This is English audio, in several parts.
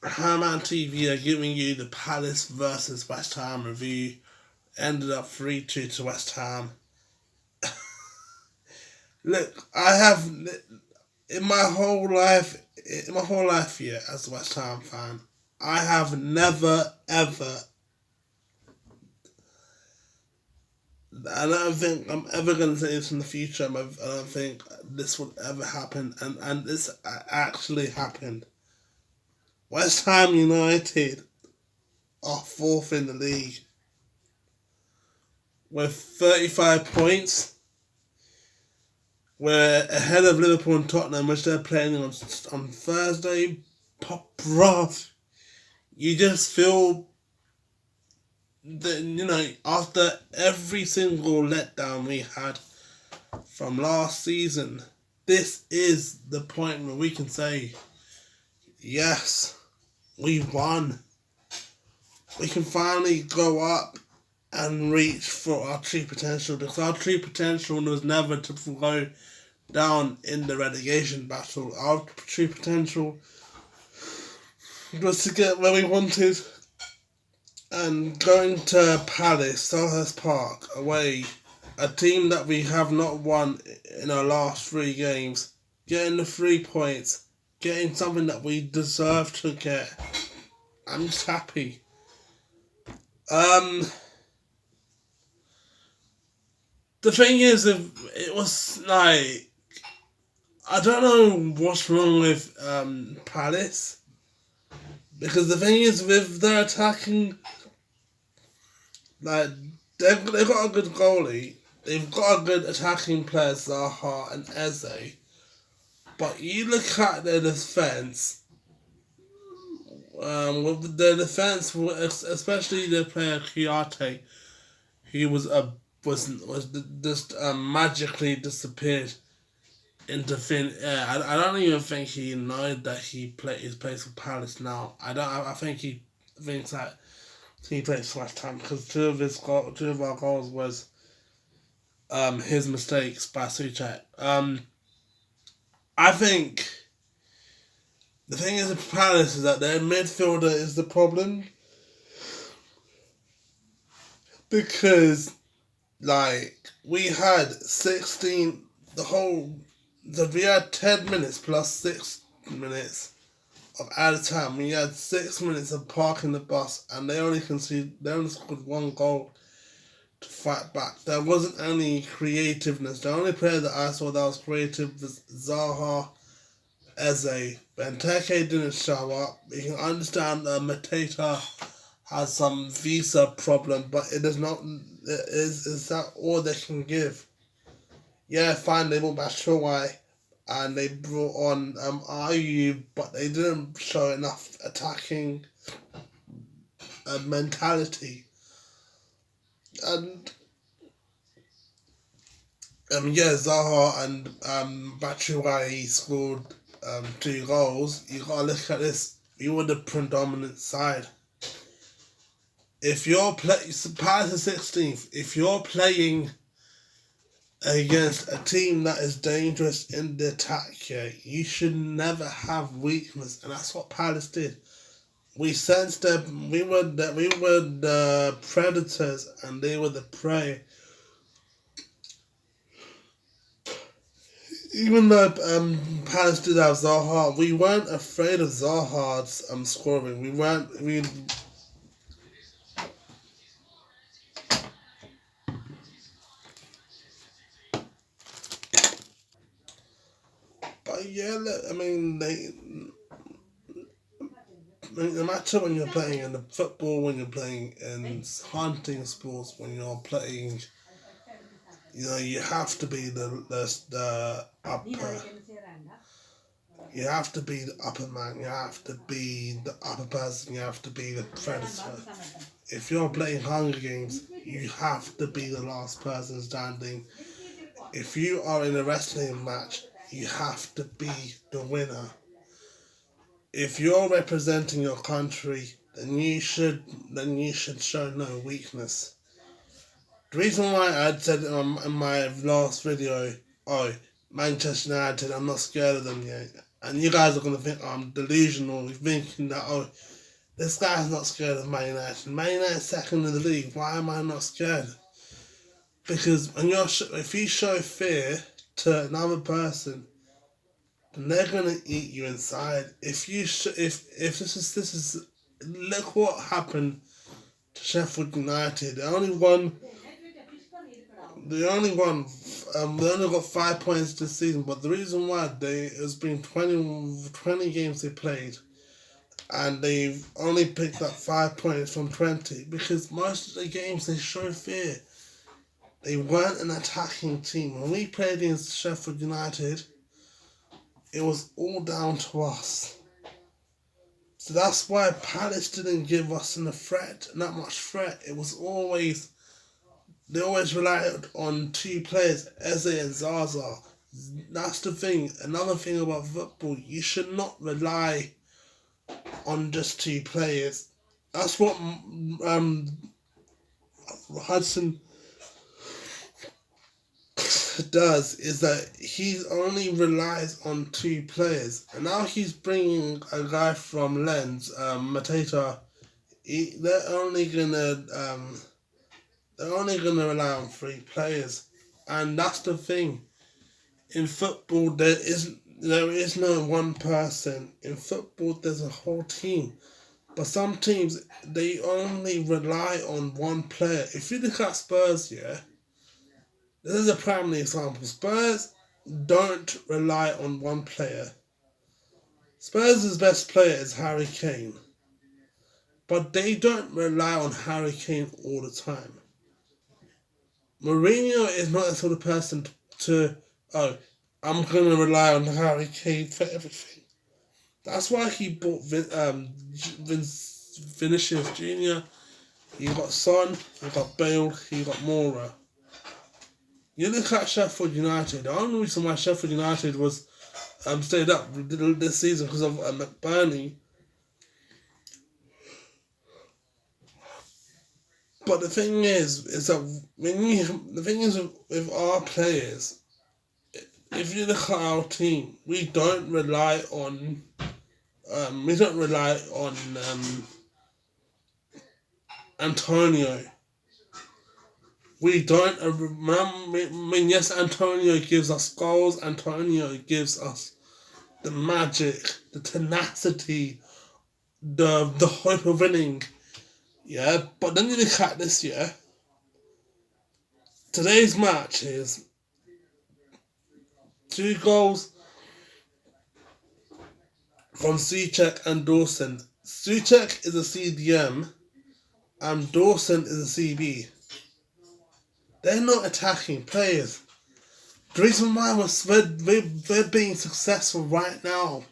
Paramount TV are giving you the Palace versus West Ham review. Ended up 3-2 to West Ham. Look, I have in my whole life, yeah, as a West Ham fan, I have never ever. I don't think I'm ever going to say this in the future. I don't think this will ever happen, and this actually happened. West Ham United are fourth in the league with 35 points. We're ahead of Liverpool and Tottenham, which they're playing on Thursday. Bruv, you just feel that, after every single letdown we had from last season, this is the point where we can say, yes, we won. We can finally go up and reach for our true potential, because our true potential was never to go down in the relegation battle. Our true potential was to get where we wanted, and going to Palace, Selhurst Park, away, a team that we have not won in our last 3 games, getting the 3 points, getting something that we deserve to get. I'm just happy. The thing is, it was like, I don't know what's wrong with Palace, because the thing is, with their attacking, like, they've got a good goalie, they've got a good attacking player, Zaha and Eze, but you look at their defence, with their defence, especially their player Kiyate, he was just magically disappeared into thin air. I don't even think he knows that he his place for Palace now. I think he thinks that he plays for West Ham, because two of our goals was his mistakes by Suchek. I think the thing is with Palace is that their midfielder is the problem, because we had 16 we had 10 minutes plus 6 minutes of added time. We had 6 minutes of parking the bus, and they only scored 1 goal to fight back. There wasn't any creativeness. The only player that I saw that was creative was Zaha, Eze. Benteke didn't show up. You can understand that Mateta has some visa problem, but it is not. Is that all they can give? Yeah, fine, they brought back COYI and they brought on IU, but they didn't show enough attacking mentality. And Zaha and Batshuayi scored 2 goals. You gotta look at this. You were the predominant side. If you're Palace is 16th, if you're playing against a team that is dangerous in the attack, you should never have weakness, and that's what Palace did. We sensed that we were the predators and they were the prey. Even though Palace did have Zaha, we weren't afraid of Zaha's scoring. But yeah, look, no matter when you're playing in the football, when you're playing in hunting sports, when you're playing, you have to be the upper. You have to be the upper man. You have to be the upper person. You have to be the predator. If you're playing Hunger Games, you have to be the last person standing. If you are in a wrestling match, you have to be the winner. If you're representing your country, then you should show no weakness. The reason why I said in my last video, Manchester United, I'm not scared of them yet. And you guys are going to think I'm delusional, thinking that, oh, this guy's not scared of Man United. Man United's second in the league. Why am I not scared? Because when if you show fear to another person, then they're gonna eat you inside. If this is look what happened to Sheffield United. They only got 5 points this season. But the reason why it's been 20 games they played, and they've only picked up 5 points from 20 because most of the games they show fear. They weren't an attacking team. When we played against Sheffield United, it was all down to us. So that's why Palace didn't give us that much threat. It was they always relied on two players, Eze and Zaza. That's the thing. Another thing about football, you should not rely on just two players. That's what Hudson does, is that he only relies on two players, and now he's bringing a guy from Lens, Mateta. They're only gonna rely on three players, and that's the thing. In football, there is no one person. In football, there's a whole team. But some teams, they only rely on one player. If you look at Spurs, yeah, this is a primary example. Spurs don't rely on one player. Spurs' best player is Harry Kane. But they don't rely on Harry Kane all the time. Mourinho is not the sort of person I'm going to rely on Harry Kane for everything. That's why he bought Vinicius Jr. He got Son, he got Bale, he got Moura. You look at Sheffield United. The only reason why Sheffield United was stayed up this season because of McBurney. But the thing is that with our players, if you look at our team, we don't rely on Antonio. We don't. Yes, Antonio gives us goals. Antonio gives us the magic, the tenacity, the hope of winning. Yeah, but then you look at this year. Today's match is 2 goals from Souček and Dawson. Souček is a CDM and Dawson is a CB. They're not attacking players. The reason why we're being successful right now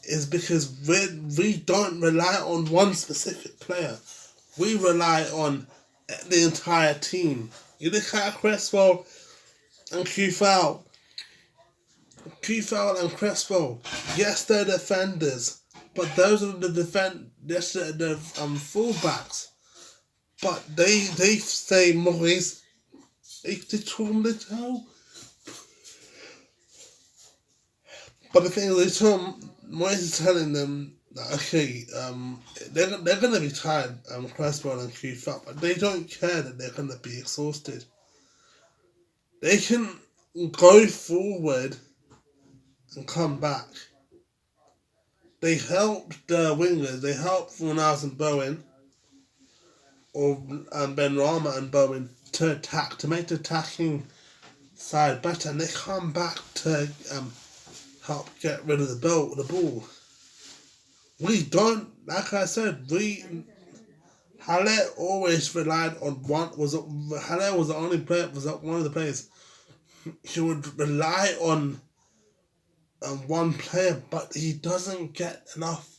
is because we don't rely on one specific player. We rely on the entire team. You look at Cresswell and Kufal. Kufal and Cresswell, yes, they're defenders, but those are the fullbacks. But they say Moise. But the thing is, Moise is telling them that, okay, they're going to be tired, Cresswell and Kufal, but they don't care that they're going to be exhausted. They can go forward and come back. They helped the wingers. They helped Fornals and Bowen, or Ben Rama and Bowen, to attack, to make the attacking side better, and they come back to help get rid of the ball. We don't, like I said, Haller always relied on Haller was the only player, was one of the players. He would rely on one player, but he doesn't get enough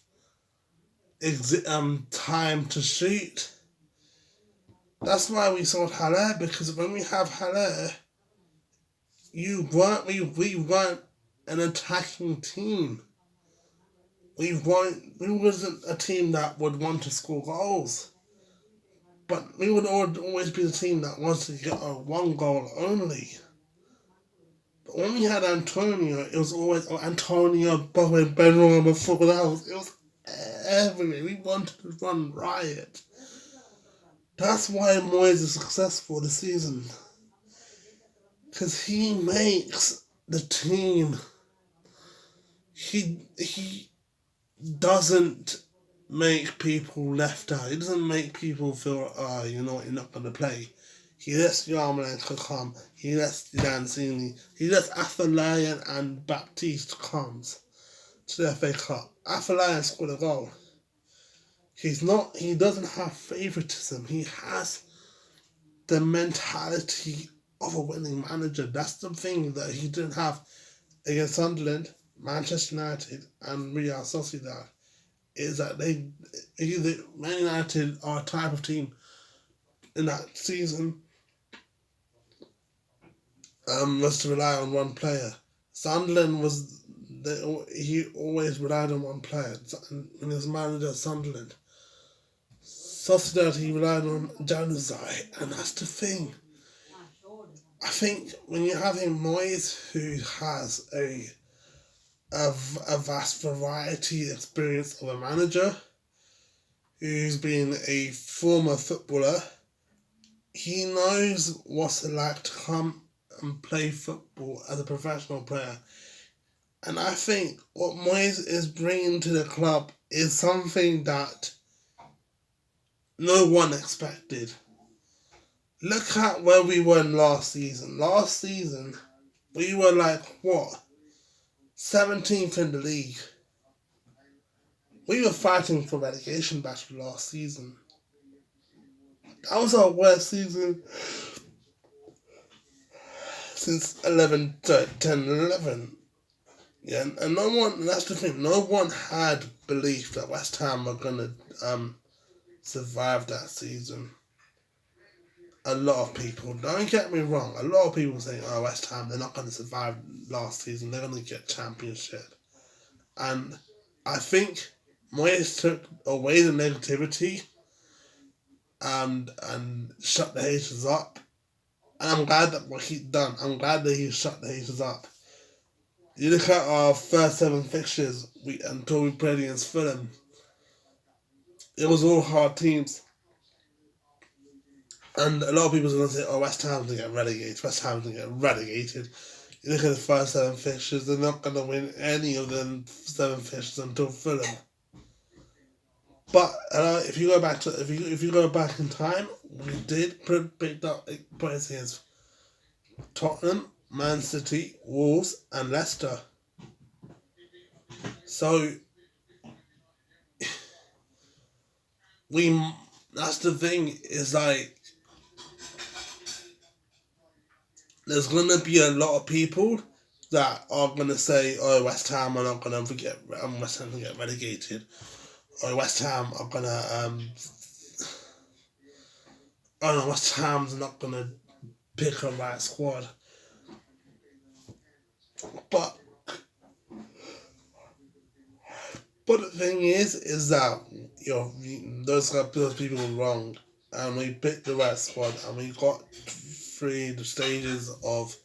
time to shoot. That's why we sold Haller, because when we have Haller, we weren't an attacking team. We wasn't a team that would want to score goals. But we would always be the team that wants to get one goal only. But when we had Antonio, it was always Antonio, Bowen, Benrahma, before that. It was everywhere. We wanted to run riot. That's why Moyes is successful this season. Because he makes the team. He doesn't make people left out. He doesn't make people feel, you know what, you're not going to play. He lets Yarmolenko come. He lets Lanzini. He lets Afolayan and Baptiste come to the FA Cup. Afolayan scored a goal. He doesn't have favouritism. He has the mentality of a winning manager. That's the thing that he didn't have against Sunderland, Manchester United, and Real Sociedad. Is that Man United are a type of team in that season was to rely on one player. Sunderland he always relied on one player. When he was manager of Sunderland, Sociedad he relied on Januzaj, and that's the thing. I think when you're having Moyes, who has a vast variety experience of a manager, who's been a former footballer, he knows what's it like to come and play football as a professional player. And I think what Moyes is bringing to the club is something that no one expected. Look at where we were last season. Last season, we were 17th in the league. We were fighting for relegation battle last season. That was our worst season since 10-11. Yeah, and that's the thing, no one had belief that West Ham were going to survive that season. A lot of people, don't get me wrong, a lot of people saying, West Ham, they're not going to survive last season, they're going to get championship. And I think Moyes took away the negativity and shut the haters up. And I'm glad that what he's done. I'm glad that he shut the haters up. You look at our first 7 fixtures until we played against Fulham. It was all hard teams. And a lot of people are going to say, West Ham's going to get relegated. West Ham's going to get relegated. You look at the first 7 fixtures, they're not going to win any of them 7 fixtures until Fulham. But if you go back in time, we did pick up points against Tottenham, Man City, Wolves, and Leicester. So that's the thing, is there's gonna be a lot of people that are gonna say, West Ham are not gonna get relegated. Or West Ham are gonna West Ham's not gonna pick a right squad. But the thing is that those people were wrong, and we picked the right squad, and we got through the stages of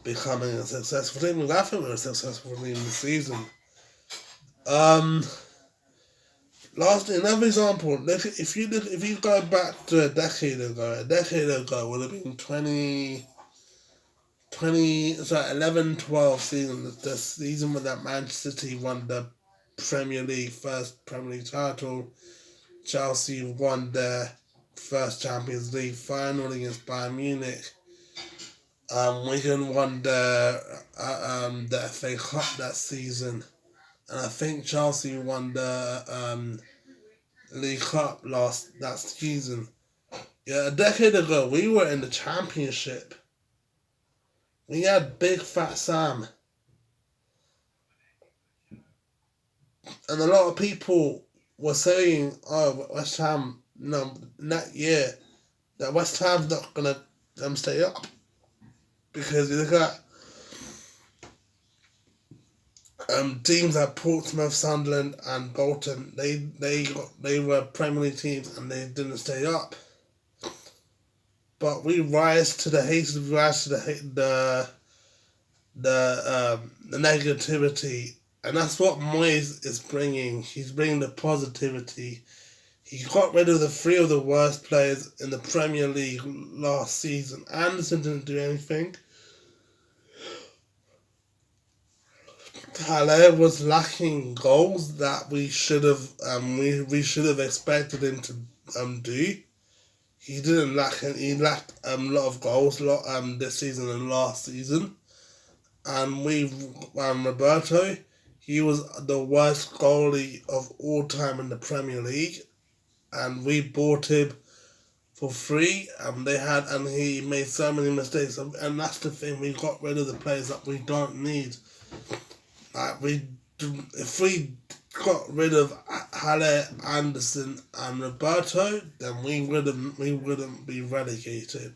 becoming a successful team. I think we were a successful team this season. Another example. If you go back to a decade ago would have been 11-12 season. The season when that Manchester City won the first Premier League title. Chelsea won their first Champions League final against Bayern Munich. Wigan won the FA Cup that season. And I think Chelsea won the League Cup that season. Yeah, a decade ago, we were in the Championship. We had Big Fat Sam. And a lot of people were saying, West Ham, that year, that West Ham's not going to stay up. Because you look at teams like Portsmouth, Sunderland, and Bolton. They were Premier League teams and they didn't stay up. But we rise to the the negativity, and that's what Moyes is bringing. He's bringing the positivity. He got rid of the three of the worst players in the Premier League last season. Anderson didn't do anything. Haller was lacking goals that we should have we should have expected him to do. He didn't lack. He lacked a lot of goals this season and last season. And we Roberto, he was the worst goalie of all time in the Premier League, and we bought him for free. And he made so many mistakes, and that's the thing. We got rid of the players that we don't need. If we got rid of Haller, Anderson, and Roberto, then we wouldn't be relegated.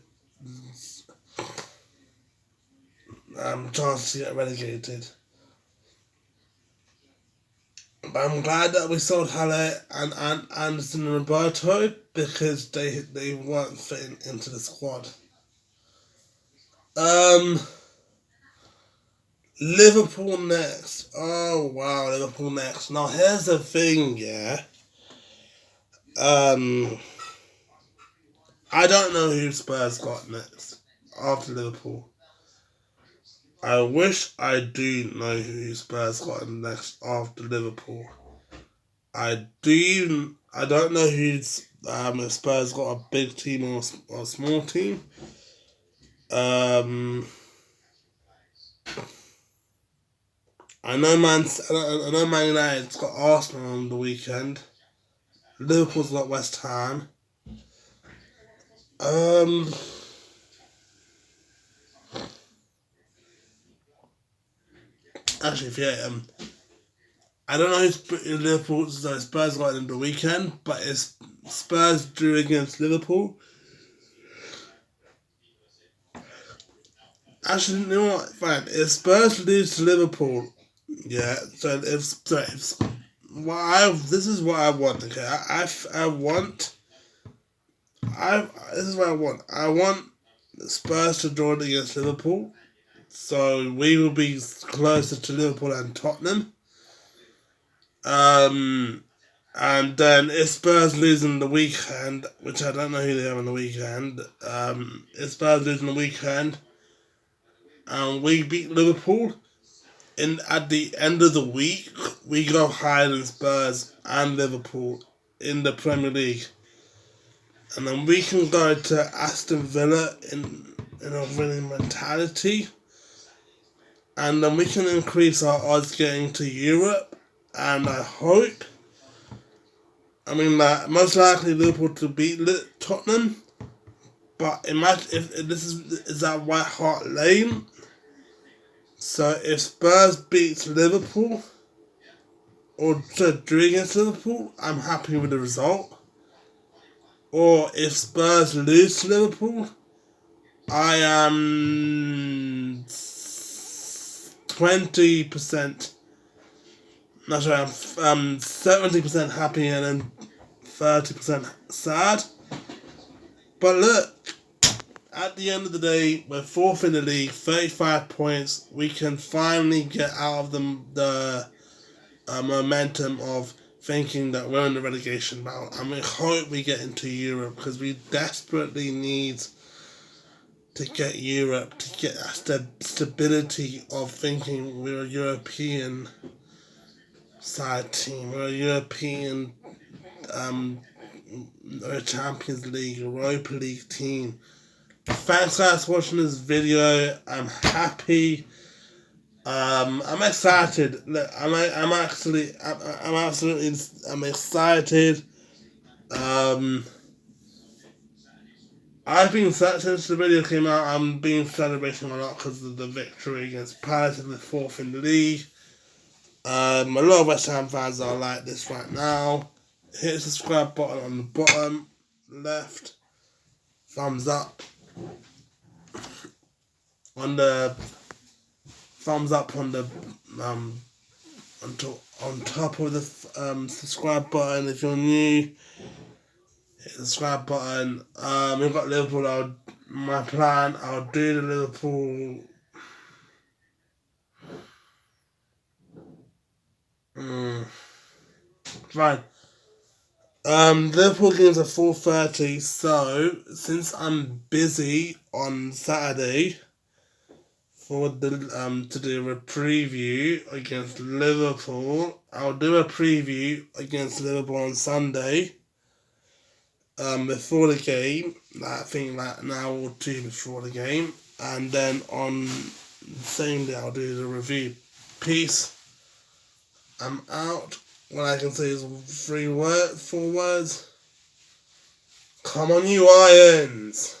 Chance to get relegated. But I'm glad that we sold Haller and Anderson and Roberto because they weren't fitting into the squad. Liverpool next. Oh wow, Liverpool next. Now here's the thing, yeah. I don't know who Spurs got next after Liverpool. I wish I do know who Spurs got next after Liverpool. I don't know who's if Spurs got a big team or a small team. I know Man United's got Arsenal on the weekend. Liverpool's got West Ham. Actually, I don't know who Liverpool's Spurs got in the weekend, but it's Spurs drew against Liverpool. Actually, you know what? Fine. If Spurs lose to Liverpool, yeah. So this is what I want. Okay, this is what I want. I want Spurs to draw against Liverpool, so we will be closer to Liverpool and Tottenham. And then if Spurs lose in the weekend, which I don't know who they have on the weekend, if Spurs lose in the weekend, and we beat Liverpool, at the end of the week, we go higher than Spurs and Liverpool in the Premier League. And then we can go to Aston Villa in a winning mentality. And then we can increase our odds getting to Europe. And I hope, most likely Liverpool to beat Tottenham. But imagine if this is at White Hart Lane. So if Spurs beats Liverpool, or drew against Liverpool, I'm happy with the result. Or if Spurs lose to Liverpool, I am 20%. Not sure. I'm 70% happy and then 30% sad. But look, at the end of the day, we're fourth in the league, 35 points. We can finally get out of the momentum of thinking that we're in the relegation battle. And we hope we get into Europe because we desperately need to get Europe, to get that stability of thinking we're a European side team, we're a European or a Champions League, Europa League team. Thanks guys for watching this video. I'm happy. I'm excited. Look, I'm excited. I've been since the video came out. I've been celebrating a lot because of the victory against Palace in the fourth in the league. A lot of West Ham fans are like this right now. Hit the subscribe button on the bottom left. Thumbs up. On the thumbs up on the on top of the subscribe button. If you're new, hit the subscribe button. We've got Liverpool. My plan. I'll do the Liverpool Fine. Liverpool games at 4:30. So since I'm busy on Saturday for the to do a preview against Liverpool, I'll do a preview against Liverpool on Sunday. Before the game, I think like an hour or two before the game, and then on the same day I'll do the review. Peace. I'm out. What I can say is 4 words. Come on, you Irons!